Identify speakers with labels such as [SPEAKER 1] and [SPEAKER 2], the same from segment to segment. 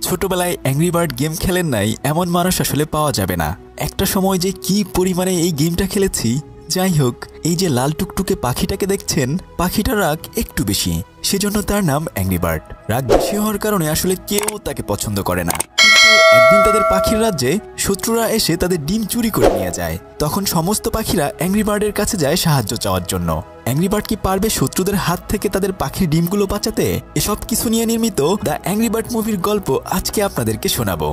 [SPEAKER 1] ছোটবেলায় angry bird game খেলেন নাই এমন মানুষ আসলে পাওয়া যাবে না। একটা সময় যে কি পরিমাণে এই গেমটা খেলেছি। যাই হোক, এই যে লাল টুকটুকে পাখিটাকে দেখছেন, পাখিটার রাগ একটু বেশি, সেজন্য তার নাম অ্যাংরি বার্ড। রাগ বেশি হওয়ার কারণে আসলে কেউ তাকে পছন্দ করে না। কিন্তু একদিন তাদের পাখির রাজ্যে শত্রুরা এসে তাদের ডিম চুরি করে নিয়ে যায়। তখন সমস্ত পাখিরা অ্যাংরি বার্ডের কাছে যায় সাহায্য চাওয়ার জন্য। অ্যাংরি বার্ড কি পারবে শত্রুদের হাত থেকে তাদের পাখির ডিমগুলো বাঁচাতে? এসব কিছু নিয়ে নির্মিত দ্য অ্যাংরি বার্ড মুভির গল্প আজকে আপনাদেরকে শোনাবো।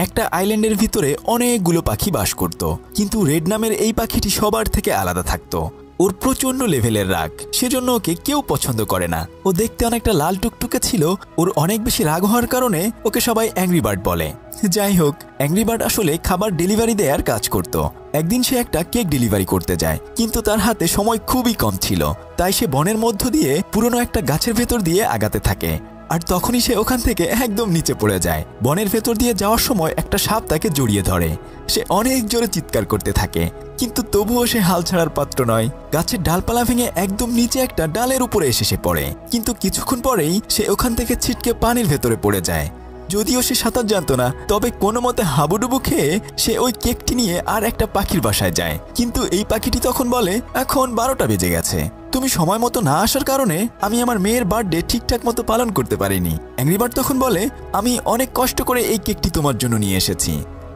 [SPEAKER 1] একটা আইল্যান্ডের ভিতরে অনেকগুলো পাখি বাস করত, কিন্তু রেড নামের এই পাখিটি সবার থেকে আলাদা থাকতো। ওর প্রচন্ড লেভেলের রাগ, সেজন্য ওকে কেউ পছন্দ করে না। ও দেখতে অনেকটা লাল টুকটুকে ছিল। ওর অনেক বেশি রাগ হওয়ার কারণে ওকে সবাই অ্যাংরি বার্ড বলে। যাই হোক, অ্যাংরি বার্ড আসলে খাবার ডেলিভারি দেওয়ার কাজ করত। একদিন সে একটা কেক ডেলিভারি করতে যায়, কিন্তু তার হাতে সময় খুবই কম ছিল। তাই সে বনের মধ্য দিয়ে পুরনো একটা গাছের ভেতর দিয়ে আগাতে থাকে। আর তখনই সে ওখান থেকে একদম নিচে পড়ে যায়। বনের ভেতর দিয়ে যাওয়ার সময় একটা সাপ তাকে জড়িয়ে ধরে। সে অনেক জোরে চিৎকার করতে থাকে, কিন্তু তবুও সে হাল ছাড়ার পাত্র নয়। গাছের ডালপালা ভেঙে একদম নিচে একটা ডালের উপরে এসে সে পড়ে, কিন্তু কিছুক্ষণ পরেই সে ওখান থেকে ছিটকে পানির ভেতরে পড়ে যায়। যদিও সে সাঁতার জানতো না, তবে কোনো মতে হাবুডুবু খেয়ে সে ওই কেকটি নিয়ে আর একটা পাখির বাসায় যায়। কিন্তু এই পাখিটি তখন বলে, এখন 12টা বেজে গেছে, তুমি সময় মতো না আসার কারণে আমি আমার মেয়ের বার্থডে ঠিকঠাক মতো পালন করতে পারিনি। অ্যাংরি বার্ড তখন বলে, আমি অনেক কষ্ট করে এই কেকটি তোমার জন্য নিয়ে এসেছি।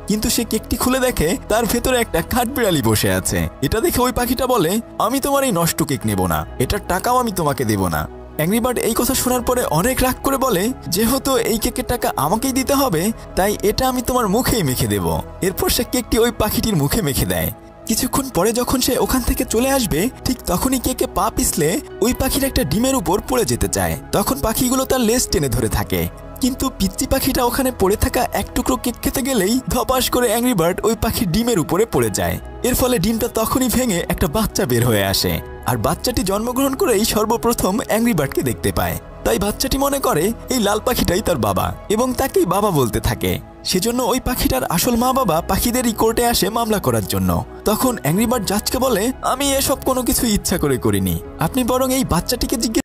[SPEAKER 1] কিন্তু সে কেকটি খুলে দেখে তার ভেতরে একটা কাঠবিড়ালি বসে আছে। এটা দেখে ওই পাখিটা বলে, আমি তোমার এই নষ্ট কেক নেব না, এটার টাকাও আমি তোমাকে দেব না। অ্যাংরি বার্ড এই কথা শোনার পরে অনেক রাগ করে বলে, যেহেতু এই কেকের টাকা আমাকেই দিতে হবে, তাই এটা আমি তোমার মুখেই মেখে দেব। এরপর সে কেকটি ওই পাখিটির মুখে মেখে দেয়। কিছুক্ষণ পরে যখন সে ওখান থেকে চলে আসবে, ঠিক তখনই কেকে পা পিছলে ওই পাখির একটা ডিমের উপর পড়ে যেতে চায়। তখন পাখিগুলো তার লেজ টেনে ধরে থাকে, কিন্তু পিচ্চি পাখিটা ওখানে পড়ে থাকা এক টুকরো কেক খেতে গেলেই ধপাস করে অ্যাংরি বার্ড ওই পাখির ডিমের উপরে পড়ে যায়। এর ফলে ডিমটা তখনই ভেঙে একটা বাচ্চা বের হয়ে আসে। আর বাচ্চাটি জন্মগ্রহণ করেই সর্বপ্রথম অ্যাংরি বার্ডকে দেখতে পায়। তাই বাচ্চাটি মনে করে এই লাল পাখিটাই তার বাবা, এবং তাকেই বাবা বলতে থাকে। সেজন্য ওই পাখিটার আসল মা বাবা পাখিদেরই কোর্টে আসে মামলা করার জন্য। তখন অ্যাংরি বার্ড জাজকে বলে, আমি এসব কোনো কিছু ইচ্ছা করে করিনি, আপনি বরং এই বাচ্চাটিকে জিজ্ঞেস